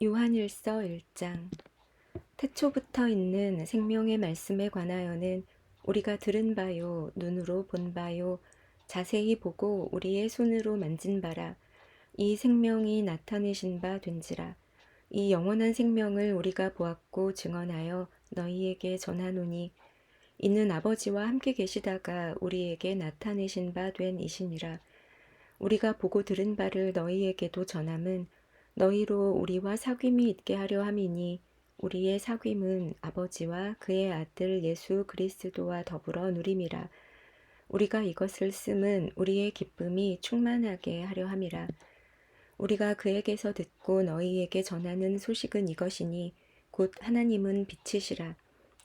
요한일서 1장. 태초부터 있는 생명의 말씀에 관하여는 우리가 들은 바요 눈으로 본 바요 자세히 보고 우리의 손으로 만진 바라. 이 생명이 나타내신 바 된지라. 이 영원한 생명을 우리가 보았고 증언하여 너희에게 전하노니 이는 아버지와 함께 계시다가 우리에게 나타내신 바 된 이시니라. 우리가 보고 들은 바를 너희에게도 전함은 너희로 우리와 사귐이 있게 하려 함이니 우리의 사귐은 아버지와 그의 아들 예수 그리스도와 더불어 누림이라. 우리가 이것을 씀은 우리의 기쁨이 충만하게 하려 함이라. 우리가 그에게서 듣고 너희에게 전하는 소식은 이것이니 곧 하나님은 빛이시라.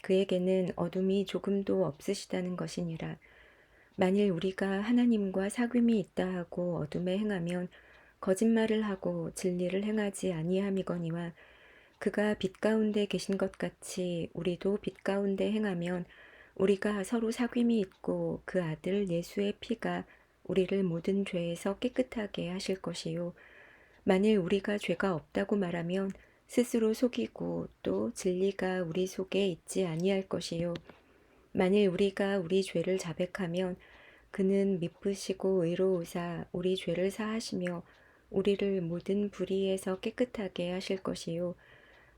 그에게는 어둠이 조금도 없으시다는 것이니라. 만일 우리가 하나님과 사귐이 있다 하고 어둠에 행하면 거짓말을 하고 진리를 행하지 아니함이거니와 그가 빛 가운데 계신 것 같이 우리도 빛 가운데 행하면 우리가 서로 사귐이 있고 그 아들 예수의 피가 우리를 모든 죄에서 깨끗하게 하실 것이요. 만일 우리가 죄가 없다고 말하면 스스로 속이고 또 진리가 우리 속에 있지 아니할 것이요. 만일 우리가 우리 죄를 자백하면 그는 미쁘시고 의로우사 우리 죄를 사하시며 우리를 모든 불의에서 깨끗하게 하실 것이요.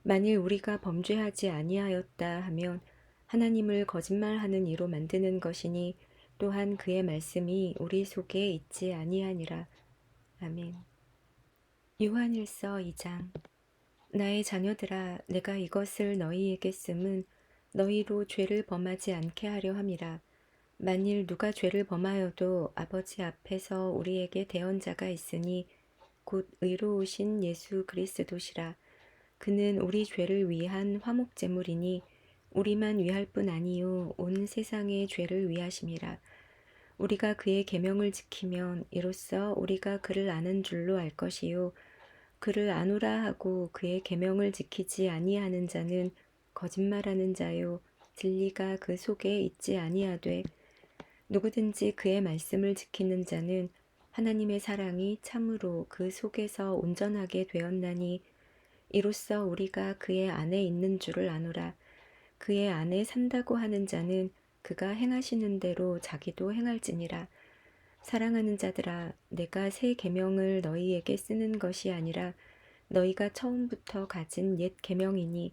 만일 우리가 범죄하지 아니하였다 하면 하나님을 거짓말하는 이로 만드는 것이니 또한 그의 말씀이 우리 속에 있지 아니하니라. 아멘. 요한일서 2장. 나의 자녀들아, 내가 이것을 너희에게 씀은 너희로 죄를 범하지 않게 하려 함이라. 만일 누가 죄를 범하여도 아버지 앞에서 우리에게 대언자가 있으니 곧 의로우신 예수 그리스도시라. 그는 우리 죄를 위한 화목제물이니 우리만 위할 뿐 아니요 온 세상의 죄를 위하심이라. 우리가 그의 계명을 지키면 이로써 우리가 그를 아는 줄로 알 것이요 그를 아노라 하고 그의 계명을 지키지 아니하는 자는 거짓말하는 자요 진리가 그 속에 있지 아니하되 누구든지 그의 말씀을 지키는 자는 하나님의 사랑이 참으로 그 속에서 온전하게 되었나니 이로써 우리가 그의 안에 있는 줄을 아노라. 그의 안에 산다고 하는 자는 그가 행하시는 대로 자기도 행할지니라. 사랑하는 자들아, 내가 새 계명을 너희에게 쓰는 것이 아니라 너희가 처음부터 가진 옛 계명이니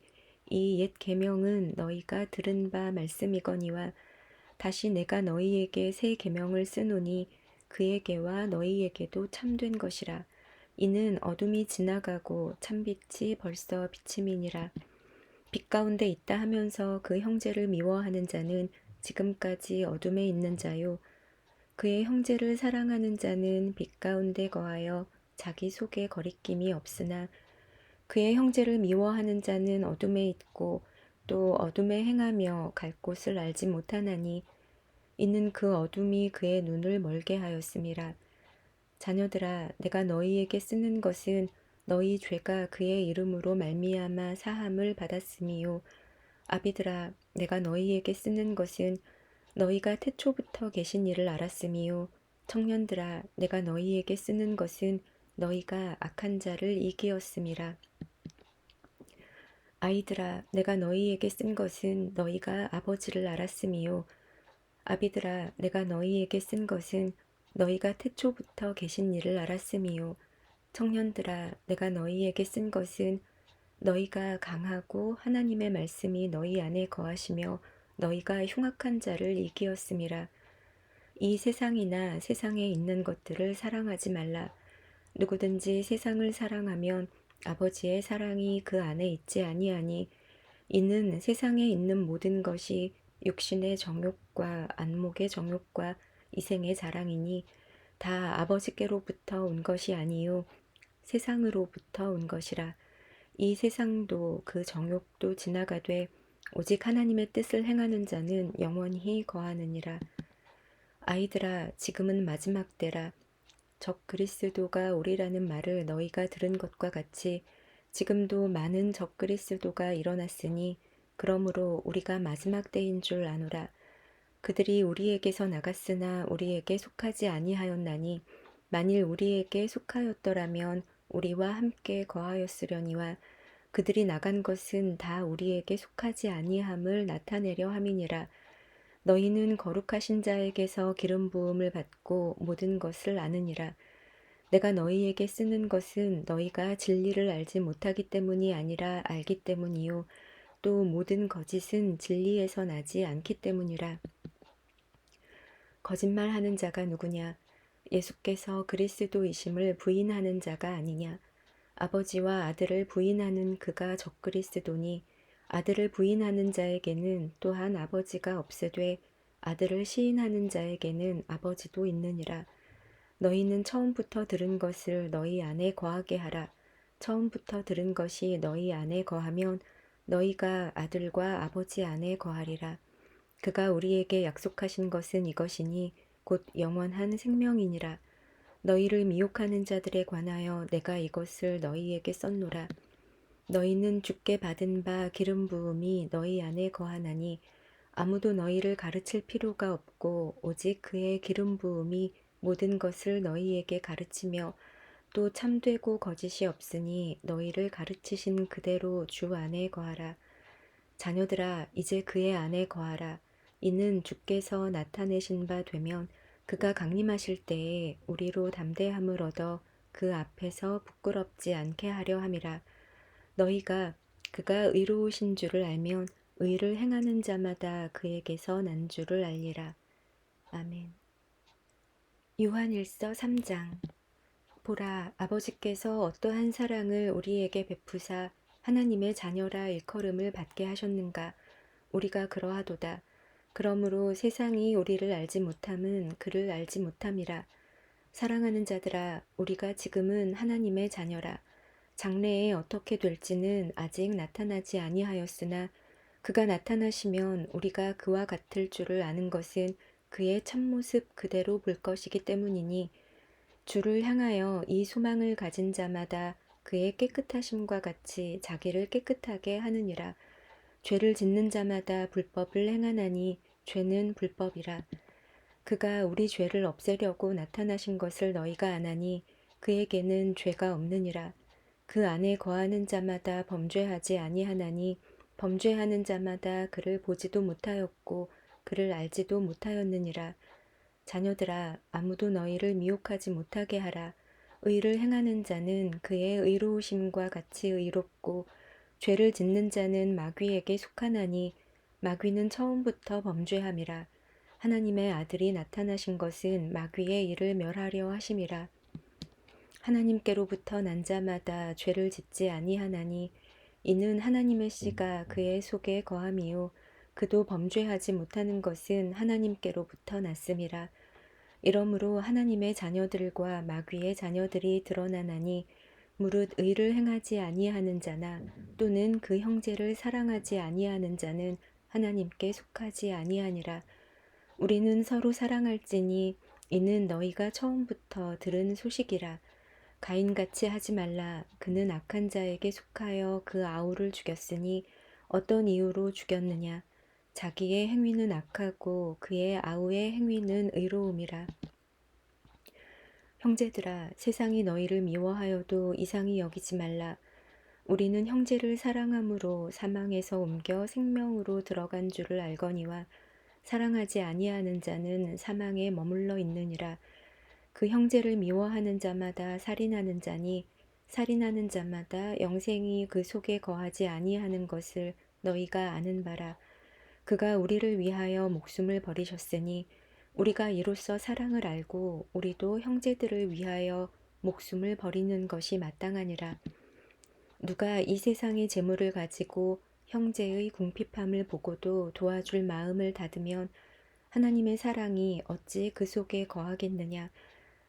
이 옛 계명은 너희가 들은 바 말씀이거니와 다시 내가 너희에게 새 계명을 쓰노니 그에게와 너희에게도 참된 것이라. 이는 어둠이 지나가고 참빛이 벌써 비침이니라. 빛 가운데 있다 하면서 그 형제를 미워하는 자는 지금까지 어둠에 있는 자요. 그의 형제를 사랑하는 자는 빛 가운데 거하여 자기 속에 거리낌이 없으나 그의 형제를 미워하는 자는 어둠에 있고 또 어둠에 행하며 갈 곳을 알지 못하나니 이는 그 어둠이 그의 눈을 멀게 하였음이라. 자녀들아, 내가 너희에게 쓰는 것은 너희 죄가 그의 이름으로 말미암아 사함을 받았음이요. 아비들아, 내가 너희에게 쓰는 것은 너희가 태초부터 계신 이를 알았음이요. 청년들아, 내가 너희에게 쓰는 것은 너희가 악한 자를 이기었음이라. 아이들아, 내가 너희에게 쓴 것은 너희가 아버지를 알았음이요. 아비들아, 내가 너희에게 쓴 것은 너희가 태초부터 계신 이를 알았음이요. 청년들아, 내가 너희에게 쓴 것은 너희가 강하고 하나님의 말씀이 너희 안에 거하시며 너희가 흉악한 자를 이기었음이라. 이 세상이나 세상에 있는 것들을 사랑하지 말라. 누구든지 세상을 사랑하면 아버지의 사랑이 그 안에 있지 아니하니 이는 세상에 있는 모든 것이 육신의 정욕과 안목의 정욕과 이생의 자랑이니 다 아버지께로부터 온 것이 아니요 세상으로부터 온 것이라. 이 세상도 그 정욕도 지나가되 오직 하나님의 뜻을 행하는 자는 영원히 거하느니라. 아이들아, 지금은 마지막 때라. 적 그리스도가 오리라는 말을 너희가 들은 것과 같이 지금도 많은 적 그리스도가 일어났으니 그러므로 우리가 마지막 때인 줄 아노라. 그들이 우리에게서 나갔으나 우리에게 속하지 아니하였나니 만일 우리에게 속하였더라면 우리와 함께 거하였으려니와 그들이 나간 것은 다 우리에게 속하지 아니함을 나타내려 함이니라. 너희는 거룩하신 자에게서 기름 부음을 받고 모든 것을 아느니라. 내가 너희에게 쓰는 것은 너희가 진리를 알지 못하기 때문이 아니라 알기 때문이요 또 모든 거짓은 진리에서 나지 않기 때문이라. 거짓말하는 자가 누구냐? 예수께서 그리스도이심을 부인하는 자가 아니냐? 아버지와 아들을 부인하는 그가 적그리스도니 아들을 부인하는 자에게는 또한 아버지가 없으되 아들을 시인하는 자에게는 아버지도 있느니라. 너희는 처음부터 들은 것을 너희 안에 거하게 하라. 처음부터 들은 것이 너희 안에 거하면 너희가 아들과 아버지 안에 거하리라. 그가 우리에게 약속하신 것은 이것이니 곧 영원한 생명이니라. 너희를 미혹하는 자들에 관하여 내가 이것을 너희에게 썼노라. 너희는 주께 받은 바 기름 부음이 너희 안에 거하나니 아무도 너희를 가르칠 필요가 없고 오직 그의 기름 부음이 모든 것을 너희에게 가르치며 또 참되고 거짓이 없으니 너희를 가르치신 그대로 주 안에 거하라. 자녀들아 이제 그의 안에 거하라. 이는 주께서 나타내신 바 되면 그가 강림하실 때에 우리로 담대함을 얻어 그 앞에서 부끄럽지 않게 하려 함이라. 너희가 그가 의로우신 줄을 알면 의를 행하는 자마다 그에게서 난 줄을 알리라. 아멘. 요한일서 3장. 보라, 아버지께서 어떠한 사랑을 우리에게 베푸사 하나님의 자녀라 일컬음을 받게 하셨는가. 우리가 그러하도다. 그러므로 세상이 우리를 알지 못함은 그를 알지 못함이라. 사랑하는 자들아, 우리가 지금은 하나님의 자녀라. 장래에 어떻게 될지는 아직 나타나지 아니하였으나 그가 나타나시면 우리가 그와 같을 줄을 아는 것은 그의 참모습 그대로 볼 것이기 때문이니 주를 향하여 이 소망을 가진 자마다 그의 깨끗하심과 같이 자기를 깨끗하게 하느니라. 죄를 짓는 자마다 불법을 행하나니 죄는 불법이라. 그가 우리 죄를 없애려고 나타나신 것을 너희가 아나니 그에게는 죄가 없느니라. 그 안에 거하는 자마다 범죄하지 아니하나니 범죄하는 자마다 그를 보지도 못하였고 그를 알지도 못하였느니라. 자녀들아 아무도 너희를 미혹하지 못하게 하라. 의를 행하는 자는 그의 의로우심과 같이 의롭고 죄를 짓는 자는 마귀에게 속하나니 마귀는 처음부터 범죄함이라. 하나님의 아들이 나타나신 것은 마귀의 일을 멸하려 하심이라. 하나님께로부터 난 자마다 죄를 짓지 아니하나니 이는 하나님의 씨가 그의 속에 거함이요 그도 범죄하지 못하는 것은 하나님께로부터 났음이라. 이러므로 하나님의 자녀들과 마귀의 자녀들이 드러나나니 무릇 의를 행하지 아니하는 자나 또는 그 형제를 사랑하지 아니하는 자는 하나님께 속하지 아니하니라. 우리는 서로 사랑할지니 이는 너희가 처음부터 들은 소식이라. 가인같이 하지 말라. 그는 악한 자에게 속하여 그 아우를 죽였으니 어떤 이유로 죽였느냐. 자기의 행위는 악하고 그의 아우의 행위는 의로움이라. 형제들아 세상이 너희를 미워하여도 이상히 여기지 말라. 우리는 형제를 사랑함으로 사망에서 옮겨 생명으로 들어간 줄을 알거니와 사랑하지 아니하는 자는 사망에 머물러 있느니라. 그 형제를 미워하는 자마다 살인하는 자니 살인하는 자마다 영생이 그 속에 거하지 아니하는 것을 너희가 아는 바라. 그가 우리를 위하여 목숨을 버리셨으니 우리가 이로써 사랑을 알고 우리도 형제들을 위하여 목숨을 버리는 것이 마땅하니라. 누가 이 세상의 재물을 가지고 형제의 궁핍함을 보고도 도와줄 마음을 닫으면 하나님의 사랑이 어찌 그 속에 거하겠느냐.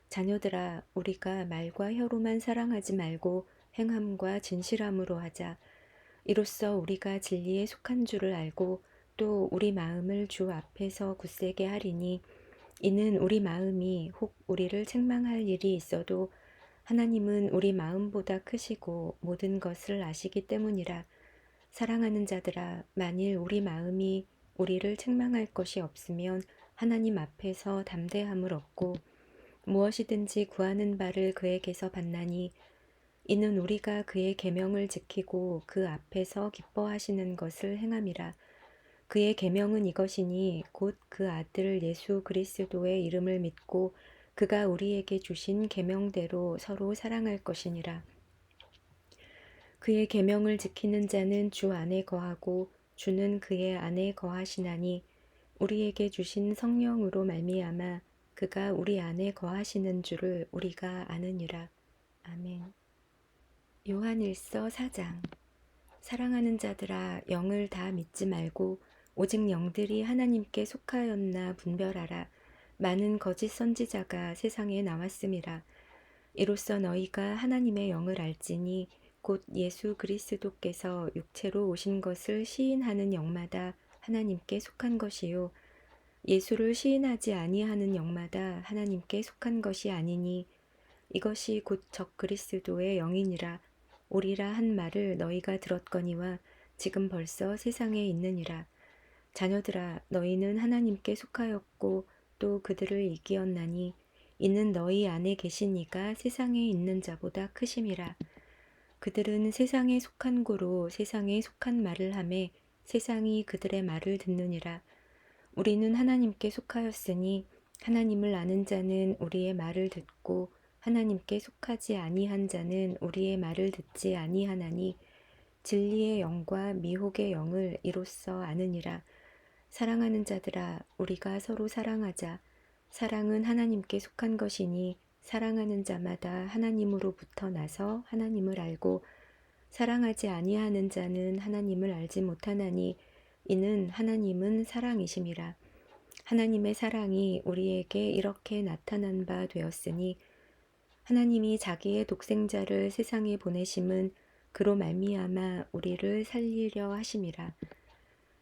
자녀들아 우리가 말과 혀로만 사랑하지 말고 행함과 진실함으로 하자. 이로써 우리가 진리에 속한 줄을 알고 또 우리 마음을 주 앞에서 굳세게 하리니 이는 우리 마음이 혹 우리를 책망할 일이 있어도 하나님은 우리 마음보다 크시고 모든 것을 아시기 때문이라. 사랑하는 자들아 만일 우리 마음이 우리를 책망할 것이 없으면 하나님 앞에서 담대함을 얻고 무엇이든지 구하는 바를 그에게서 받나니 이는 우리가 그의 계명을 지키고 그 앞에서 기뻐하시는 것을 행함이라. 그의 계명은 이것이니 곧 그 아들 예수 그리스도의 이름을 믿고 그가 우리에게 주신 계명대로 서로 사랑할 것이니라. 그의 계명을 지키는 자는 주 안에 거하고 주는 그의 안에 거하시나니 우리에게 주신 성령으로 말미암아 그가 우리 안에 거하시는 줄을 우리가 아느니라. 아멘. 요한일서 4장. 사랑하는 자들아, 영을 다 믿지 말고 오직 영들이 하나님께 속하였나 분별하라. 많은 거짓 선지자가 세상에 나왔음이라. 이로써 너희가 하나님의 영을 알지니 곧 예수 그리스도께서 육체로 오신 것을 시인하는 영마다 하나님께 속한 것이요 예수를 시인하지 아니하는 영마다 하나님께 속한 것이 아니니 이것이 곧 적 그리스도의 영이니라. 오리라 한 말을 너희가 들었거니와 지금 벌써 세상에 있느니라. 자녀들아, 너희는 하나님께 속하였고 또 그들을 이기었나니 이는 너희 안에 계신 이가 세상에 있는 자보다 크심이라. 그들은 세상에 속한 고로 세상에 속한 말을 하매 세상이 그들의 말을 듣느니라. 우리는 하나님께 속하였으니 하나님을 아는 자는 우리의 말을 듣고 하나님께 속하지 아니한 자는 우리의 말을 듣지 아니하나니 진리의 영과 미혹의 영을 이로써 아느니라. 사랑하는 자들아, 우리가 서로 사랑하자. 사랑은 하나님께 속한 것이니 사랑하는 자마다 하나님으로부터 나서 하나님을 알고 사랑하지 아니하는 자는 하나님을 알지 못하나니 이는 하나님은 사랑이심이라. 하나님의 사랑이 우리에게 이렇게 나타난 바 되었으니 하나님이 자기의 독생자를 세상에 보내심은 그로 말미암아 우리를 살리려 하심이라.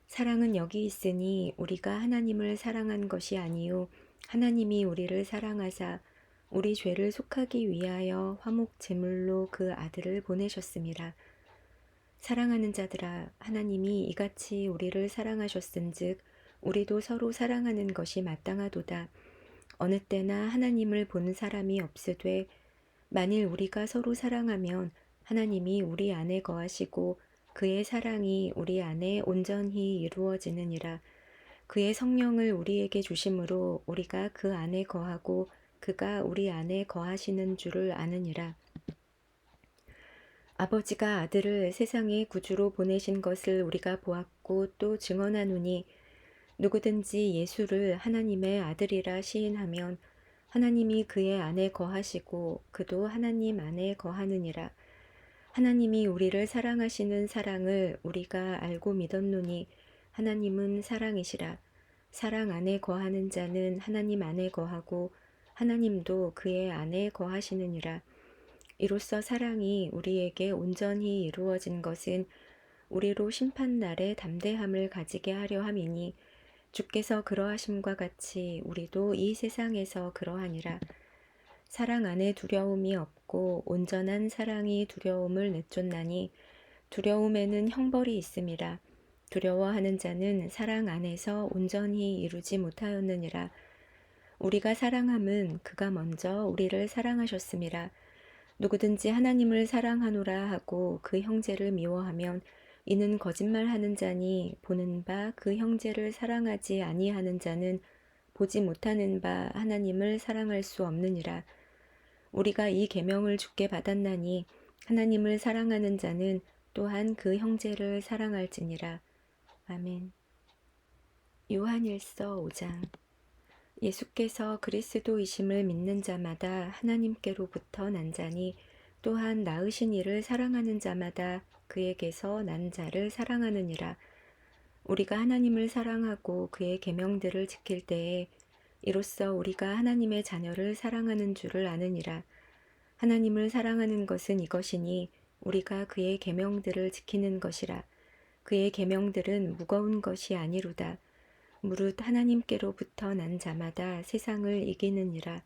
사랑은 여기 있으니 우리가 하나님을 사랑한 것이 아니요 하나님이 우리를 사랑하사 우리 죄를 속하기 위하여 화목 제물로 그 아들을 보내셨음이라. 사랑하는 자들아, 하나님이 이같이 우리를 사랑하셨은즉 우리도 서로 사랑하는 것이 마땅하도다. 어느 때나 하나님을 본 사람이 없으되 만일 우리가 서로 사랑하면 하나님이 우리 안에 거하시고 그의 사랑이 우리 안에 온전히 이루어지느니라. 그의 성령을 우리에게 주심으로 우리가 그 안에 거하고 그가 우리 안에 거하시는 줄을 아느니라. 아버지가 아들을 세상의 구주로 보내신 것을 우리가 보았고 또 증언하노니 누구든지 예수를 하나님의 아들이라 시인하면 하나님이 그의 안에 거하시고 그도 하나님 안에 거하느니라. 하나님이 우리를 사랑하시는 사랑을 우리가 알고 믿었노니 하나님은 사랑이시라. 사랑 안에 거하는 자는 하나님 안에 거하고 하나님도 그의 안에 거하시느니라. 이로써 사랑이 우리에게 온전히 이루어진 것은 우리로 심판날에 담대함을 가지게 하려 함이니 주께서 그러하심과 같이 우리도 이 세상에서 그러하니라. 사랑 안에 두려움이 없고 온전한 사랑이 두려움을 내쫓나니 두려움에는 형벌이 있음이라. 두려워하는 자는 사랑 안에서 온전히 이루지 못하였느니라. 우리가 사랑함은 그가 먼저 우리를 사랑하셨음이라. 누구든지 하나님을 사랑하노라 하고 그 형제를 미워하면 이는 거짓말하는 자니 보는 바 그 형제를 사랑하지 아니하는 자는 보지 못하는 바 하나님을 사랑할 수 없느니라. 우리가 이 계명을 주께 받았나니 하나님을 사랑하는 자는 또한 그 형제를 사랑할지니라. 아멘. 요한일서 5장. 예수께서 그리스도이심을 믿는 자마다 하나님께로부터 난 자니 또한 낳으신 이를 사랑하는 자마다 그에게서 난 자를 사랑하느니라. 우리가 하나님을 사랑하고 그의 계명들을 지킬 때에 이로써 우리가 하나님의 자녀를 사랑하는 줄을 아느니라. 하나님을 사랑하는 것은 이것이니 우리가 그의 계명들을 지키는 것이라. 그의 계명들은 무거운 것이 아니로다. 무릇 하나님께로부터 난 자마다 세상을 이기느니라.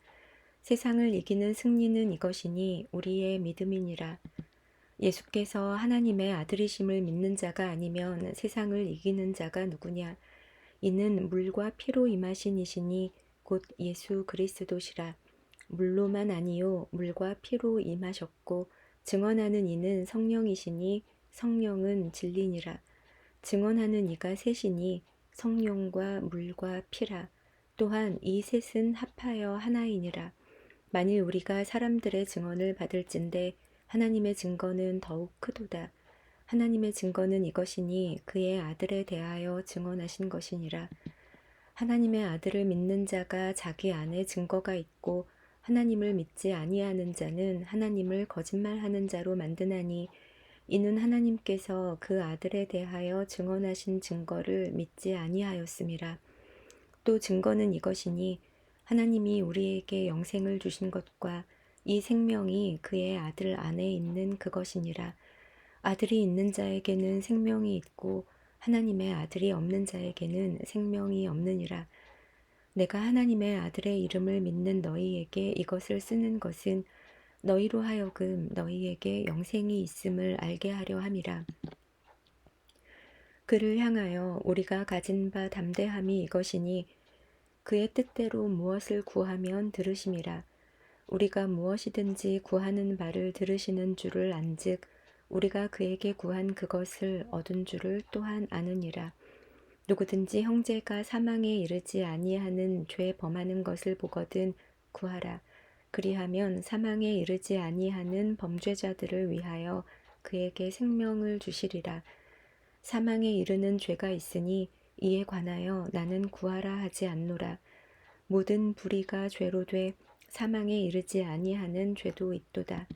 세상을 이기는 승리는 이것이니 우리의 믿음이니라. 예수께서 하나님의 아들이심을 믿는 자가 아니면 세상을 이기는 자가 누구냐? 이는 물과 피로 임하신 이시니 곧 예수 그리스도시라. 물로만 아니요 물과 피로 임하셨고 증언하는 이는 성령이시니 성령은 진리니라. 증언하는 이가 셋이니 성령과 물과 피라. 또한 이 셋은 합하여 하나이니라. 만일 우리가 사람들의 증언을 받을진대 하나님의 증거는 더욱 크도다. 하나님의 증거는 이것이니 그의 아들에 대하여 증언하신 것이니라. 하나님의 아들을 믿는 자가 자기 안에 증거가 있고 하나님을 믿지 아니하는 자는 하나님을 거짓말하는 자로 만드나니 이는 하나님께서 그 아들에 대하여 증언하신 증거를 믿지 아니하였음이라. 또 증거는 이것이니 하나님이 우리에게 영생을 주신 것과 이 생명이 그의 아들 안에 있는 그것이니라. 아들이 있는 자에게는 생명이 있고 하나님의 아들이 없는 자에게는 생명이 없느니라. 내가 하나님의 아들의 이름을 믿는 너희에게 이것을 쓰는 것은 너희로 하여금 너희에게 영생이 있음을 알게 하려 함이라. 그를 향하여 우리가 가진 바 담대함이 이것이니 그의 뜻대로 무엇을 구하면 들으심이라. 우리가 무엇이든지 구하는 바를 들으시는 줄을 안즉 우리가 그에게 구한 그것을 얻은 줄을 또한 아느니라. 누구든지 형제가 사망에 이르지 아니하는 죄 범하는 것을 보거든 구하라. 그리하면 사망에 이르지 아니하는 범죄자들을 위하여 그에게 생명을 주시리라. 사망에 이르는 죄가 있으니 이에 관하여 나는 구하라 하지 않노라. 모든 불의가 죄로 돼 사망에 이르지 아니하는 죄도 있도다.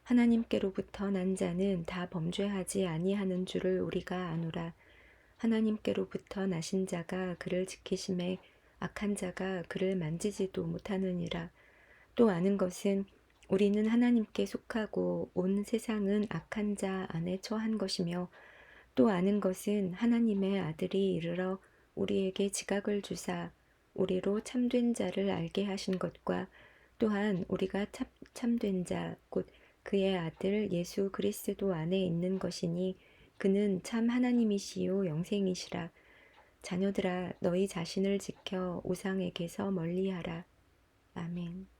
하나님께로부터 난 자는 다 범죄하지 아니하는 줄을 우리가 아노라. 하나님께로부터 나신 자가 그를 지키심에 악한 자가 그를 만지지도 못하느니라. 또 아는 것은 우리는 하나님께 속하고 온 세상은 악한 자 안에 처한 것이며 또 아는 것은 하나님의 아들이 이르러 우리에게 지각을 주사 우리로 참된 자를 알게 하신 것과 또한 우리가 참된 자 곧 그의 아들 예수 그리스도 안에 있는 것이니 그는 참 하나님이시요 영생이시라. 자녀들아 너희 자신을 지켜 우상에게서 멀리하라. 아멘.